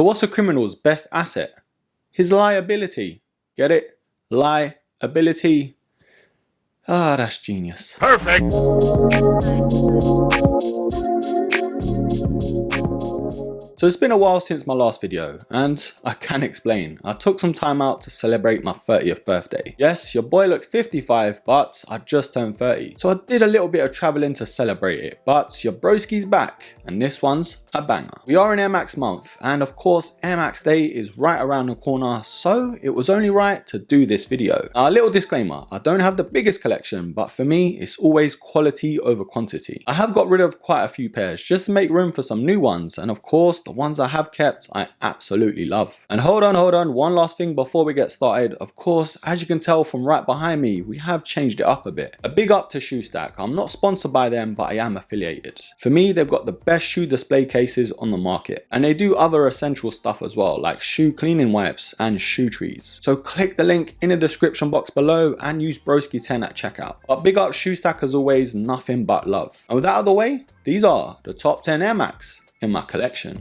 So what's a criminal's best asset? His liability. Get it? Liability. Ah, that's genius. Perfect. So it's been a while since my last video, and I can explain. I took some time out to celebrate my 30th birthday. Yes, your boy looks 55, but I just turned 30. So I did a little bit of traveling to celebrate it, but your broski's back, and this one's a banger. We are in Air Max month, and of course Air Max Day is right around the corner, so it was only right to do this video. Now, a little disclaimer, I don't have the biggest collection, but for me it's always quality over quantity. I have got rid of quite a few pairs just to make room for some new ones, and of course the ones I have kept I absolutely love. And hold on, one last thing before we get started. Of course, as you can tell from right behind me, we have changed it up a bit. A big up to Shoestack. I'm not sponsored by them, but I am affiliated. For me, they've got the best shoe display cases on the market, and they do other essential stuff as well, like shoe cleaning wipes and shoe trees. So click the link in the description box below and use broski10 at checkout. But big up Shoestack as always, nothing but love. And with that out of the way, these are the top 10 Air Max in my collection.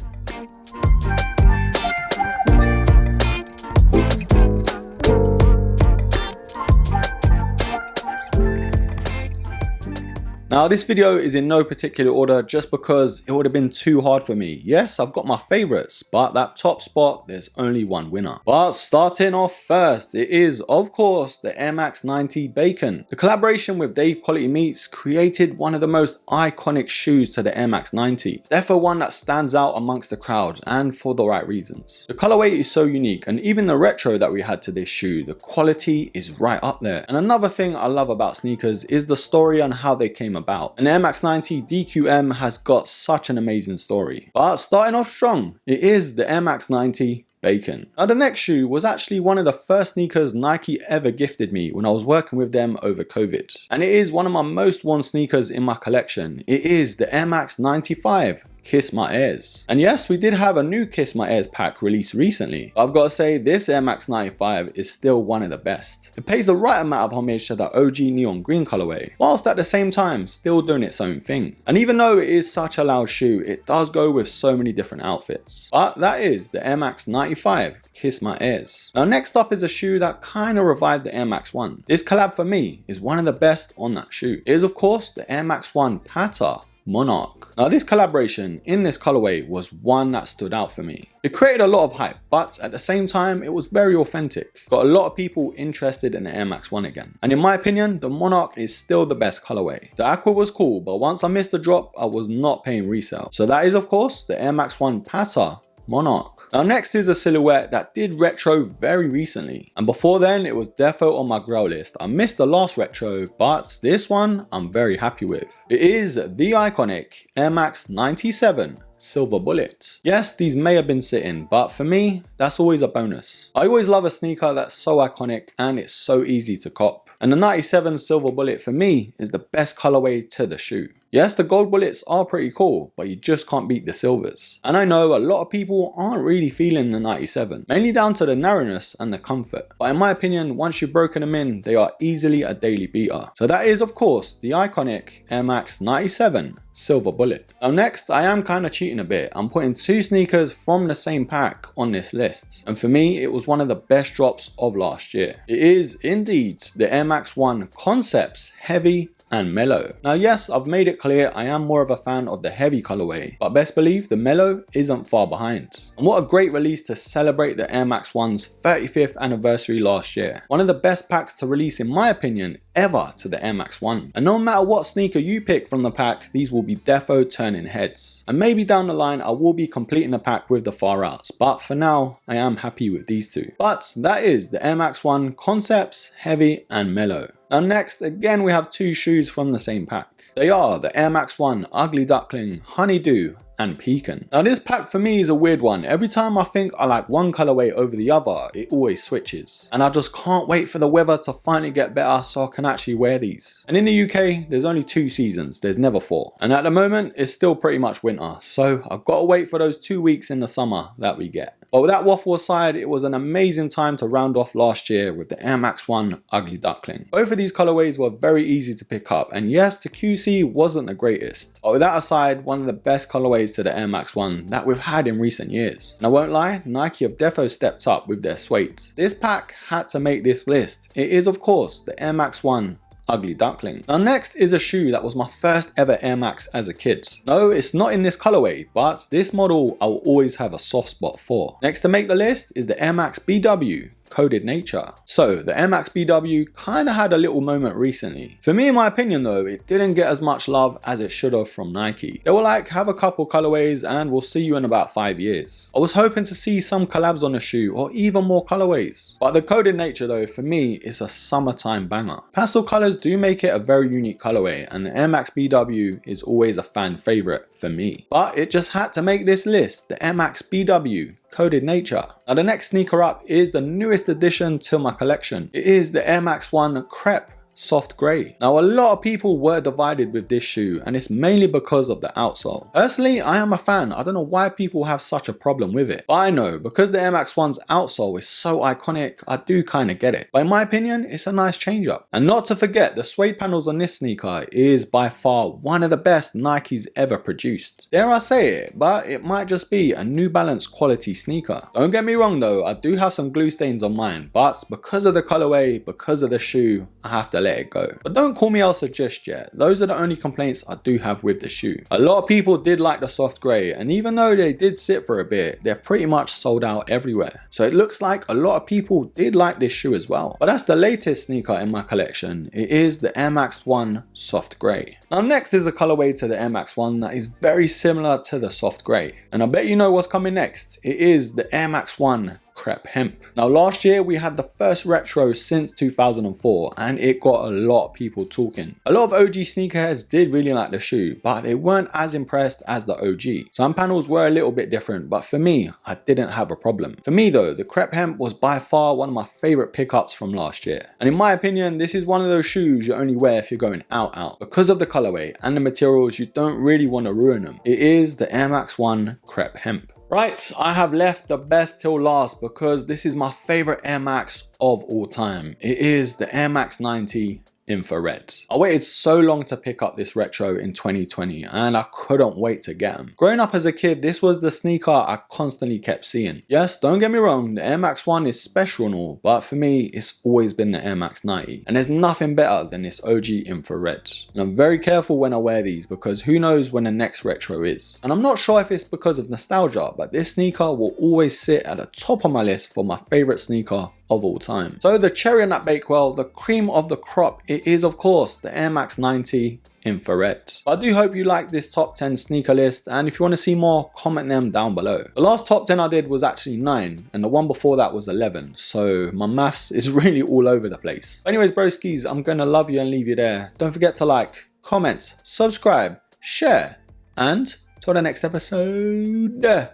Now this video is in no particular order just because it would have been too hard for me. Yes, I've got my favorites, but that top spot, there's only one winner. But starting off first, it is of course the Air Max 90 Bacon. The collaboration with Dave Quality Meats created one of the most iconic shoes to the Air Max 90. Therefore one that stands out amongst the crowd, and for the right reasons. The colorway is so unique, and even the retro that we had to this shoe, the quality is right up there. And another thing I love about sneakers is the story on how they came about. An Air Max 90 DQM has got such an amazing story. But starting off strong, it is the Air Max 90 Bacon. Now the next shoe was actually one of the first sneakers Nike ever gifted me when I was working with them over COVID. And it is one of my most worn sneakers in my collection. It is the Air Max 95 Kiss My Airs. And yes, we did have a new Kiss My Airs pack released recently. But I've got to say, this Air Max 95 is still one of the best. It pays the right amount of homage to the OG neon green colorway, whilst at the same time still doing its own thing. And even though it is such a loud shoe, it does go with so many different outfits. But that is the Air Max 95 Kiss My Airs. Now next up is a shoe that kind of revived the Air Max One. This collab for me is one of the best on that shoe. It is of course the Air Max One Patta Monarch. Now this collaboration in this colorway was one that stood out for me. It created a lot of hype, but at the same time it was very authentic. Got a lot of people interested in the Air Max One again. And in my opinion, the Monarch is still the best colorway. The aqua was cool, but once I missed the drop, I was not paying resale. So that is of course the Air Max One Patta Monarch. Now next is a silhouette that did retro very recently, and before then it was defo on my grail list. I missed the last retro, but this one I'm very happy with. It is the iconic Air Max 97 Silver Bullet. Yes, these may have been sitting, but for me that's always a bonus. I always love a sneaker that's so iconic and it's so easy to cop. And the 97 Silver Bullet for me is the best colorway to the shoe. Yes, the gold bullets are pretty cool, but you just can't beat the silvers. And I know a lot of people aren't really feeling the 97, mainly down to the narrowness and the comfort. But in my opinion, once you've broken them in, they are easily a daily beater. So that is of course the iconic Air Max 97 Silver Bullet. Now next, I am kind of cheating a bit. I'm putting two sneakers from the same pack on this list. And for me, it was one of the best drops of last year. It is indeed the Air Max One Concepts Heavy and Mellow. Now yes, I've made it clear I am more of a fan of the heavy colorway, but best believe the Mellow isn't far behind. And what a great release to celebrate the Air Max One's 35th anniversary last year. One of the best packs to release in my opinion ever to the Air Max One. And no matter what sneaker you pick from the pack, these will be defo turning heads. And maybe down the line I will be completing the pack with the far outs, but for now I am happy with these two. But that is the Air Max One Concepts Heavy and Mellow. Now next, again we have two shoes from the same pack. They are the Air Max One Ugly Duckling Honeydew and Pecan. Now this pack for me is a weird one. Every time I think I like one colorway over the other, it always switches. And I just can't wait for the weather to finally get better so I can actually wear these. And in the UK, there's only 2 seasons, there's never 4. And at the moment, it's still pretty much winter. So I've got to wait for those 2 weeks in the summer that we get. But with that waffle aside, it was an amazing time to round off last year with the Air Max One Ugly Duckling. Both of these colorways were very easy to pick up, and yes, the QC wasn't the greatest. But with that aside, one of the best colorways to the Air Max One that we've had in recent years. And I won't lie, Nike have defo stepped up with their suede. This pack had to make this list. It is of course the Air Max One Ugly Duckling. Now next is a shoe that was my first ever Air Max as a kid. No, it's not in this colorway, but this model I will always have a soft spot for. Next to make the list is the Air Max BW Coded Nature. So the Air Max BW kind of had a little moment recently. For me, in my opinion though, it didn't get as much love as it should have from Nike. They were like, have a couple colorways and we'll see you in about 5 years. I was hoping to see some collabs on the shoe or even more colorways. But the Coded Nature though, for me, is a summertime banger. Pastel colors do make it a very unique colorway, and the Air Max BW is always a fan favorite for me. But it just had to make this list, the Air Max BW Coded Nature. Now the next sneaker up is the newest addition to my collection. It is the Air Max One Crepe Soft Grey. Now a lot of people were divided with this shoe, and it's mainly because of the outsole. Personally, I am a fan. I don't know why people have such a problem with it, but I know because the Air Max One's outsole is so iconic, I do kind of get it. But in my opinion, it's a nice change up. And not to forget, the suede panels on this sneaker is by far one of the best Nike's ever produced. Dare I say it, but it might just be a New Balance quality sneaker. Don't get me wrong though, I do have some glue stains on mine, but because of the colorway, because of the shoe, I have to let it go. But don't call me Elsa just yet. Those are the only complaints I do have with the shoe. A lot of people did like the soft grey, and even though they did sit for a bit, they're pretty much sold out everywhere. So it looks like a lot of people did like this shoe as well. But that's the latest sneaker in my collection. It is the Air Max One Soft Grey. Now next is a colorway to the Air Max One that is very similar to the soft grey. And I bet you know what's coming next. It is the Air Max One Crap Hemp. Now last year we had the first retro since 2004, and it got a lot of people talking. A lot of OG sneakerheads did really like the shoe, but they weren't as impressed as the OG. Some panels were a little bit different, but for me, I didn't have a problem. For me though, the Crepe Hemp was by far one of my favorite pickups from last year. And in my opinion, this is one of those shoes you only wear if you're going out. Because of the colorway and the materials, you don't really want to ruin them. It is the Air Max One Crepe Hemp. Right, I have left the best till last because this is my favorite Air Max of all time. It is the Air Max 90 Infrared. I waited so long to pick up this retro in 2020 and I couldn't wait to get them. Growing up as a kid, this was the sneaker I constantly kept seeing. Yes, don't get me wrong, the Air Max One is special and all, but for me, it's always been the Air Max 90. And there's nothing better than this OG Infrared. And I'm very careful when I wear these because who knows when the next retro is. And I'm not sure if it's because of nostalgia, but this sneaker will always sit at the top of my list for my favorite sneaker of all time. So the cherry on that bakewell, the cream of the crop, it is of course the Air Max 90 Infrared. I do hope you like this top 10 sneaker list, and if you want to see more, comment them down below. The last top 10 I did was actually 9 and the one before that was 11, so my maths is really all over the place. Anyways broskies, I'm gonna love you and leave you there. Don't forget to like, comment, subscribe, share, and till the next episode,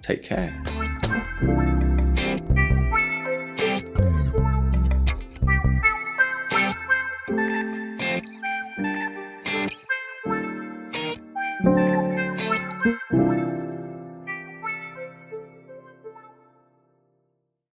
take care.